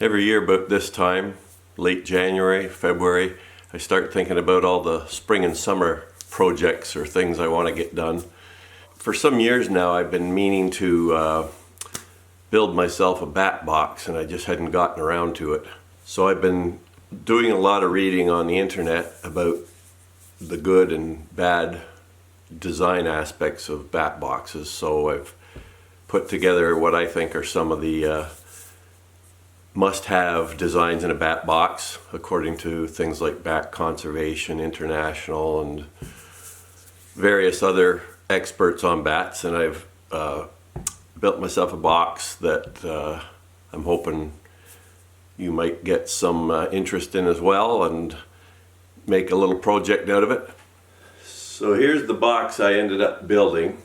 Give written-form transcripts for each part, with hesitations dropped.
Every year about this time, late January, February, I start thinking about all the spring and summer projects or things I want to get done. For some years now I've been meaning to build myself a bat box, and I just hadn't gotten around to it. So I've been doing a lot of reading on the internet about the good and bad design aspects of bat boxes. So I've put together what I think are some of the must-have designs in a bat box according to things like Bat Conservation International and various other experts on bats. And I've built myself a box that I'm hoping you might get some interest in as well and make a little project out of it. So here's the box I ended up building.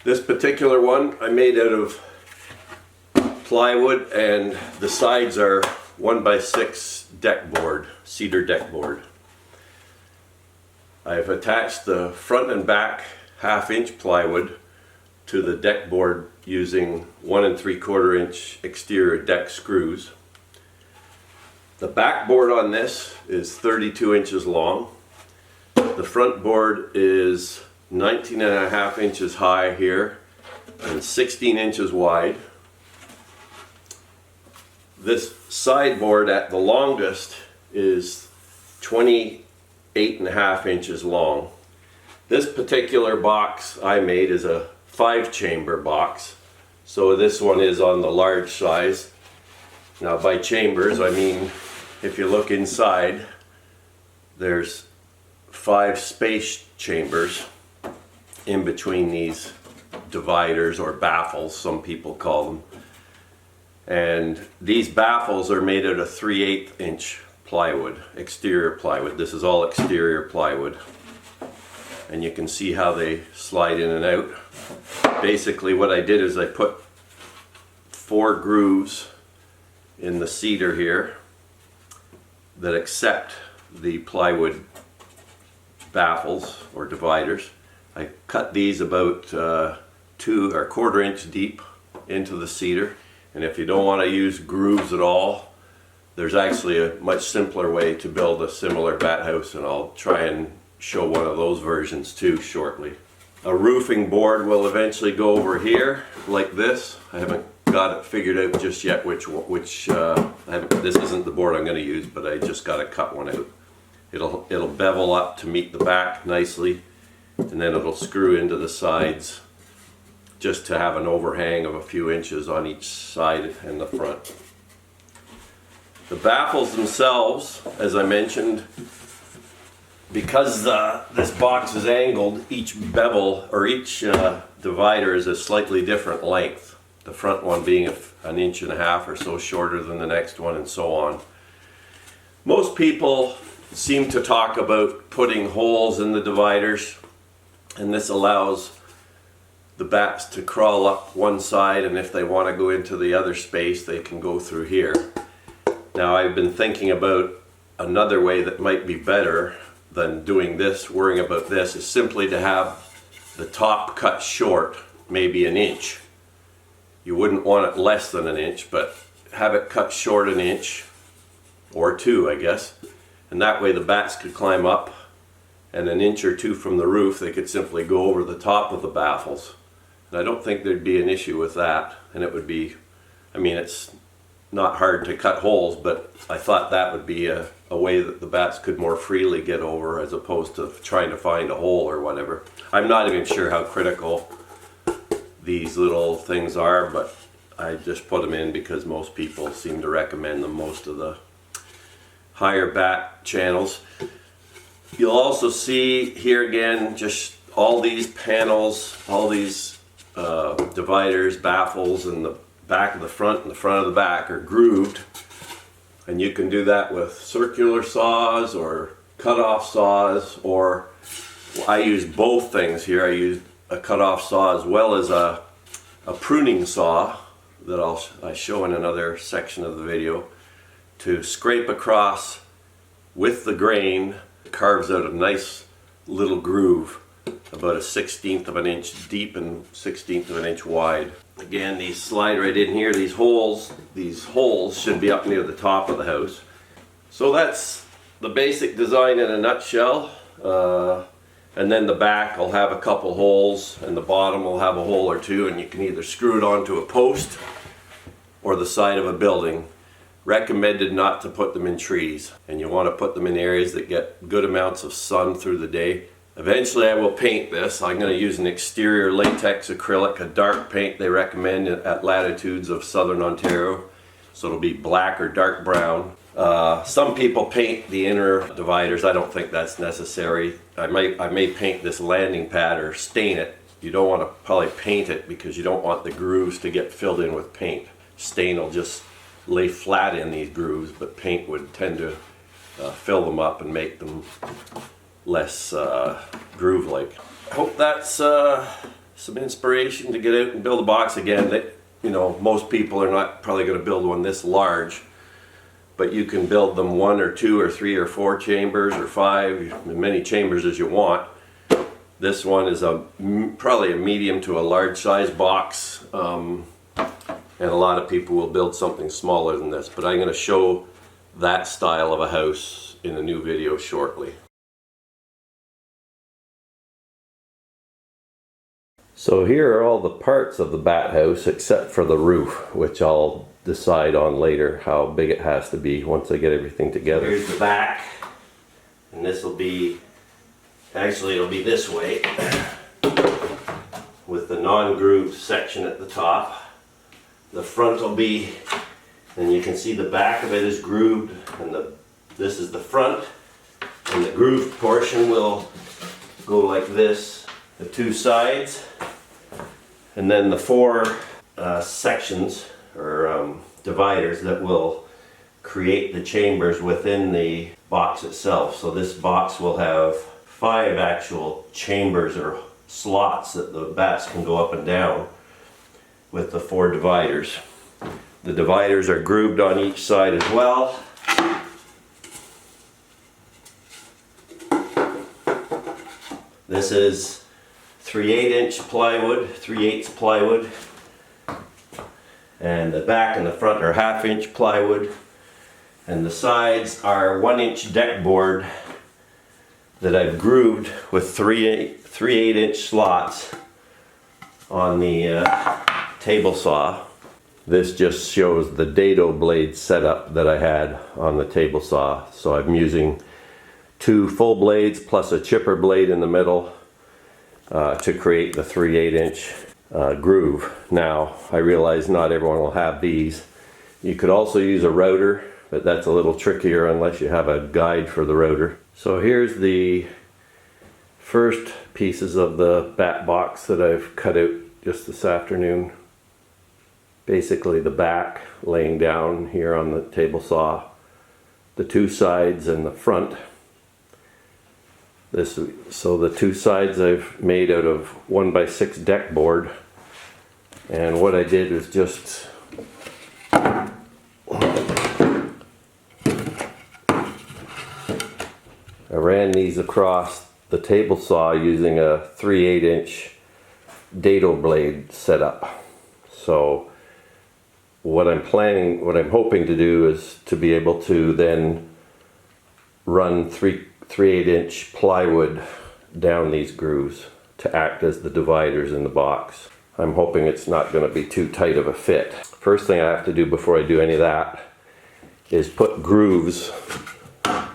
This particular one I made out of plywood, and the sides are 1x6 deck board, cedar deck board. I've attached the front and back 1/2 inch plywood to the deck board using 1 3/4 inch exterior deck screws. The back board on this is 32 inches long. The front board is 19.5 inches high here and 16 inches wide. This sideboard at the longest is 28.5 inches long. This particular box I made is a 5-chamber box, so this one is on the large size. Now by chambers I mean, if you look inside, there's 5 space chambers in between these dividers, or baffles some people call them. And these baffles are made out of 3/8 inch plywood, exterior plywood. This is all exterior plywood. And you can see how they slide in and out. Basically what I did is I put 4 grooves in the cedar here that accept the plywood baffles or dividers. I cut these about 2 1/4 inch deep into the cedar. And if you don't want to use grooves at all, there's actually a much simpler way to build a similar bat house, and I'll try and show one of those versions too shortly. A roofing board will eventually go over here like this. I haven't got it figured out just yet this isn't the board I'm going to use, but I just got to cut one out. It'll bevel up to meet the back nicely, and then it'll screw into the sides just to have an overhang of a few inches on each side and the front. The baffles themselves, as I mentioned, because this box is angled, each bevel or each divider is a slightly different length. The front one being 1.5 inches or so shorter than the next one, and so on. Most people seem to talk about putting holes in the dividers, and this allows the bats to crawl up one side, and if they want to go into the other space they can go through here. Now I've been thinking about another way that might be better than doing this, worrying about this, is simply to have the top cut short, maybe 1 inch. You wouldn't want it less than 1 inch, but have it cut short 1 inch or 2, I guess, and that way the bats could climb up, and 1 inch or 2 from the roof they could simply go over the top of the baffles. And I don't think there'd be an issue with that, and it would be, I mean, it's not hard to cut holes, but I thought that would be a way that the bats could more freely get over, as opposed to trying to find a hole or whatever. I'm not even sure how critical these little things are, but I just put them in because most people seem to recommend them, most of the higher bat channels. You'll also see here again just all these panels, all these dividers, baffles, and the back of the front and the front of the back are grooved, and you can do that with circular saws or cut-off saws, or I use both things here. I use a cut-off saw as well as a pruning saw that I show in another section of the video, to scrape across with the grain. It carves out a nice little groove about 1/16 of an inch deep and 1/16 of an inch wide. Again, these slide right in here. These holes should be up near the top of the house. So that's the basic design in a nutshell. And then the back will have a couple holes and the bottom will have a hole or two, and you can either screw it onto a post or the side of a building. Recommended not to put them in trees, and you want to put them in areas that get good amounts of sun through the day. Eventually I will paint this. I'm going to use an exterior latex acrylic, a dark paint they recommend at latitudes of southern Ontario. So it'll be black or dark brown. Some people paint the inner dividers. I don't think that's necessary. I may paint this landing pad or stain it. You don't want to probably paint it because you don't want the grooves to get filled in with paint. Stain will just lay flat in these grooves, but paint would tend to fill them up and make them less groove-like. I hope that's some inspiration to get out and build a box again. You know, most people are not probably going to build one this large, but you can build them 1 or 2 or 3 or 4 chambers or 5, as many chambers as you want. This one is probably a medium to a large size box, and a lot of people will build something smaller than this, but I'm going to show that style of a house in a new video shortly. So here are all the parts of the bat house except for the roof, which I'll decide on later how big it has to be once I get everything together. Here's the back, and this will be, actually it'll be this way with the non-grooved section at the top. The front will be, and you can see the back of it is grooved, and this is the front, and the grooved portion will go like this, the 2 sides, and then the 4 sections or dividers that will create the chambers within the box itself. So this box will have 5 actual chambers or slots that the bats can go up and down with the 4 dividers. The dividers are grooved on each side as well. This is 3/8" plywood, 3/8 plywood, and the back and the front are 1/2" plywood, and the sides are 1" deck board that I've grooved with 3/8" slots on the table saw. This just shows the dado blade setup that I had on the table saw. So I'm using 2 full blades plus a chipper blade in the middle to create the 3/8" groove. Now I realize not everyone will have these. You could also use a router, but that's a little trickier unless you have a guide for the router. So here's the first pieces of the bat box that I've cut out just this afternoon. Basically the back laying down here on the table saw, the 2 sides and the front. So the 2 sides I've made out of 1x6 deck board, and what I did was just I ran these across the table saw using a 3/8" dado blade setup. So what I'm hoping to do is to be able to then run 3/8" plywood down these grooves to act as the dividers in the box. I'm hoping it's not going to be too tight of a fit. First thing I have to do before I do any of that is put grooves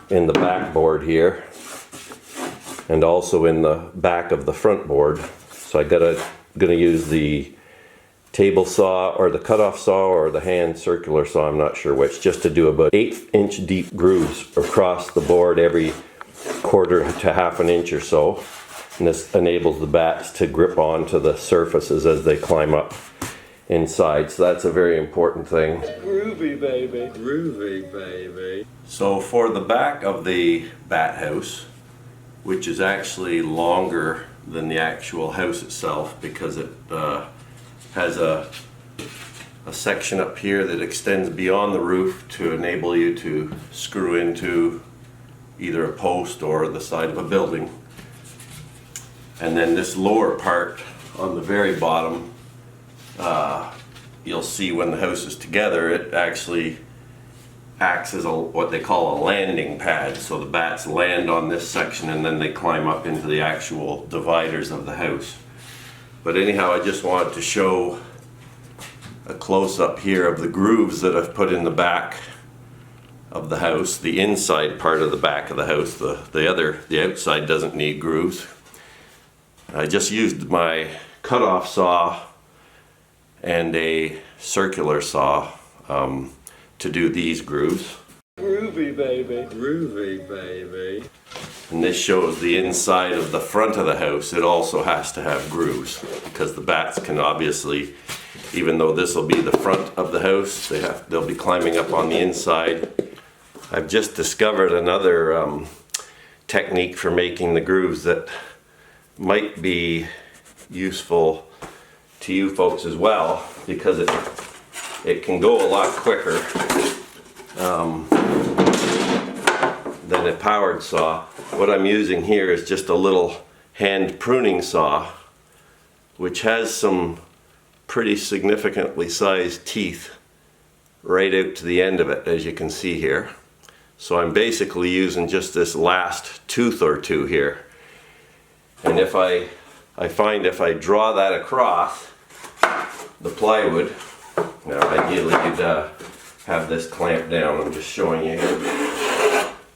in the back board here and also in the back of the front board. So gonna use the table saw or the cutoff saw or the hand circular saw, I'm not sure which, just to do about 1/8" deep grooves across the board every 1/4 to 1/2 inch or so. And this enables the bats to grip onto the surfaces as they climb up inside. So that's a very important thing. Groovy baby. Groovy baby. So for the back of the bat house, which is actually longer than the actual house itself because it has a section up here that extends beyond the roof to enable you to screw into either a post or the side of a building. And then this lower part on the very bottom you'll see when the house is together, it actually acts as what they call a landing pad. So the bats land on this section and then they climb up into the actual dividers of the house. But anyhow, I just wanted to show a close-up here of the grooves that I've put in the back of the house, the inside part of the back of the house. The outside doesn't need grooves. I just used my cutoff saw and a circular saw to do these grooves. Groovy baby. Groovy baby. And this shows the inside of the front of the house. It also has to have grooves because the bats can obviously, even though this will be the front of the house, they'll be climbing up on the inside. I've just discovered another technique for making the grooves that might be useful to you folks as well, because it can go a lot quicker than a powered saw. What I'm using here is just a little hand pruning saw, which has some pretty significantly sized teeth right out to the end of it, as you can see here. So I'm basically using just this last tooth or two here. And if I find if I draw that across the plywood, now ideally you'd have this clamped down. I'm just showing you here.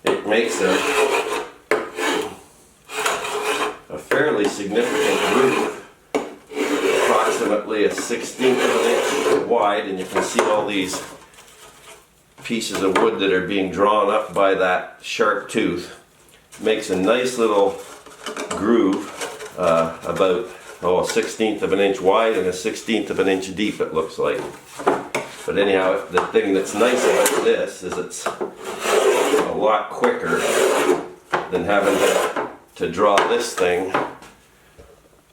It makes a fairly significant groove, approximately a 1/16 of an inch wide, and you can see all these pieces of wood that are being drawn up by that sharp tooth. Makes a nice little groove, about a 1/16 of an inch wide and a 1/16 of an inch deep, it looks like. But anyhow, the thing that's nice about this is it's a lot quicker than having to draw this thing,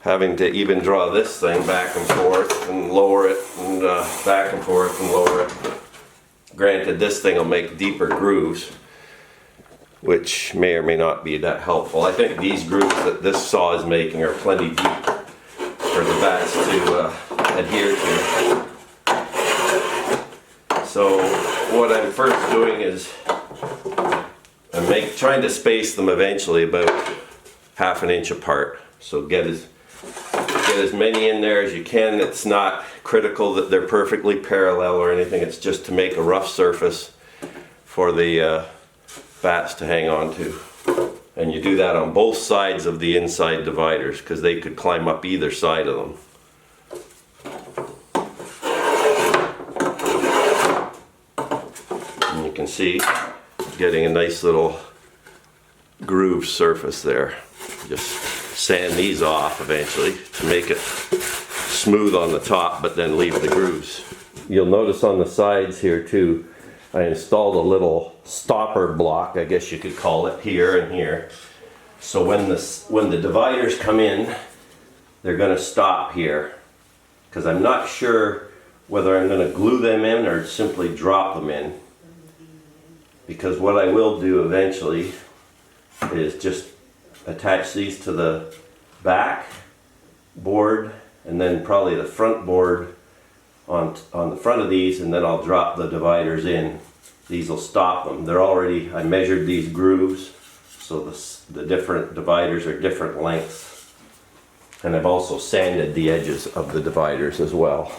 having to even draw this thing back and forth and lower it and back and forth and lower it. Granted, this thing will make deeper grooves, which may or may not be that helpful. I think these grooves that this saw is making are plenty deep for the bats to adhere to. So what I'm first doing is I'm trying to space them eventually about 1/2 inch apart. So get as many in there as you can. It's not critical that they're perfectly parallel or anything. It's just to make a rough surface for the bats to hang on to. And you do that on both sides of the inside dividers because they could climb up either side of them. And you can see getting a nice little groove surface there. Just sand these off eventually to make it smooth on the top, but then leave the grooves. You'll notice on the sides here too, I installed a little stopper block, I guess you could call it, here and here. So when the dividers come in, they're going to stop here. Because I'm not sure whether I'm going to glue them in or simply drop them in. Because what I will do eventually is just attach these to the back board and then probably the front board on the front of these, and then I'll drop the dividers in. These will stop them. They're already, I measured these grooves, so the different dividers are different lengths. And I've also sanded the edges of the dividers as well.